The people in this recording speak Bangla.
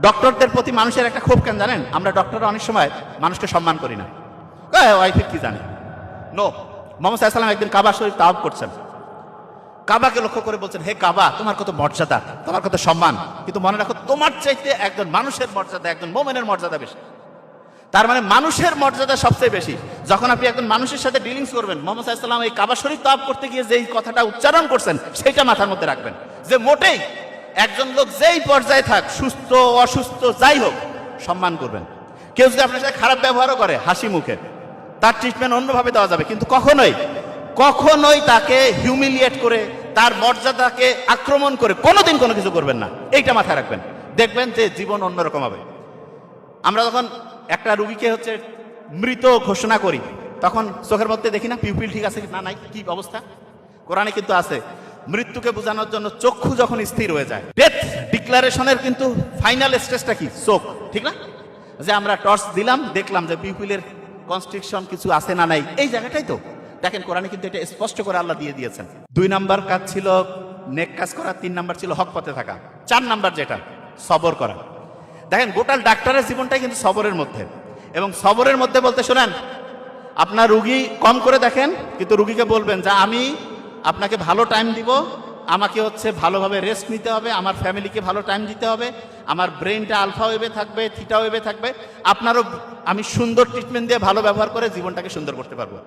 ডক্টরদের প্রতি মানুষের একটা ক্ষোভ কেন জানেন? আমরা ডক্টররা অনেক সময় মানুষকে সম্মান করি না। ওয়াইফের কি জানে? নো, মোহাম্মদ সাল্লাল্লাহু আলাইহি ওয়াসাল্লাম একদিন কাবা শরীফ তাওয়াফ করছেন। কাবাকে লক্ষ্য করে বলছেন, হে কাবা, তোমার কত মর্যাদা, তোমার কত সম্মান, কিন্তু মনে রাখো তোমার চাইতে একজন মানুষের মর্যাদা, একজন মুমিনের মর্যাদা বেশি। তার মানে মানুষের মর্যাদা সবচেয়ে বেশি। যখন আপনি একজন মানুষের সাথে ডিলিংস করবেন, মোহাম্মদ সাল্লাল্লাহু আলাইহি ওয়াসাল্লাম এই কাবা শরীফ তাওয়াফ করতে গিয়ে যেই কথাটা উচ্চারণ করছেন সেটা মাথার মধ্যে রাখবেন, যে মোটেই একজন লোক যেই পর্যায়ে থাক, সুস্থ অসুস্থ যাই হোক, সম্মান করবেন। কেউ যদি আপনার সাথে খারাপ ব্যবহারও করে হাসি মুখে, তার ট্রিটমেন্ট অন্যভাবে দেওয়া যাবে, কিন্তু কখনোই তাকে হিউমিলিয়েট করে, তার মর্যাদাকে আক্রমণ করে কোনোদিন কোনো কিছু করবেন না। এইটা মাথায় রাখবেন, দেখবেন যে জীবন অন্যরকম হবে। আমরা যখন একটা রুগীকে মৃত ঘোষণা করি, তখন চোখের মধ্যে দেখি না পিউপিল ঠিক আছে না নাই, কি অবস্থা? কোরআনে কিন্তু আছে, মৃত্যুকে বোঝানোর জন্য চক্ষু যখন স্থির হয়ে যায়, ডেথ ডিক্লারেশনের কিন্তু ফাইনাল স্টেজটা কি? চোখ, ঠিক না? যে আমরা টর্চ দিলাম, দেখলাম যে পিউপিলের কনস্ট্রিকশন কিছু আছে না নাই, এই জায়গাটাই তো দেখেন কোরআনে কিন্তু এটা স্পষ্ট করে আল্লাহ দিয়ে দিয়েছেন। 2 নাম্বার কাজ ছিল নেক কাজ করা, 3 নাম্বার ছিল হক পথে থাকা, 4 নাম্বার যেটা সবর করা। দেখেন গোটাল ডাক্তারের জীবনটাই কিন্তু সবরের মধ্যে, এবং সবরের মধ্যে বলতে শোনেন, আপনার রুগী কম করে দেখেন, কিন্তু রুগীকে বলবেন যে আমি আপনাকে ভালো টাইম দিব, আমাকে ভালোভাবে রেস্ট নিতে হবে, আমার ফ্যামিলিকে ভালো টাইম দিতে হবে, আমার ব্রেনটা আলফা ওয়েভে থাকবে, থিটা ওয়েভে থাকবে, আপনারও আমি সুন্দর ট্রিটমেন্ট দিয়ে ভালো ব্যবহার করে জীবনটাকে সুন্দর করতে পারবো।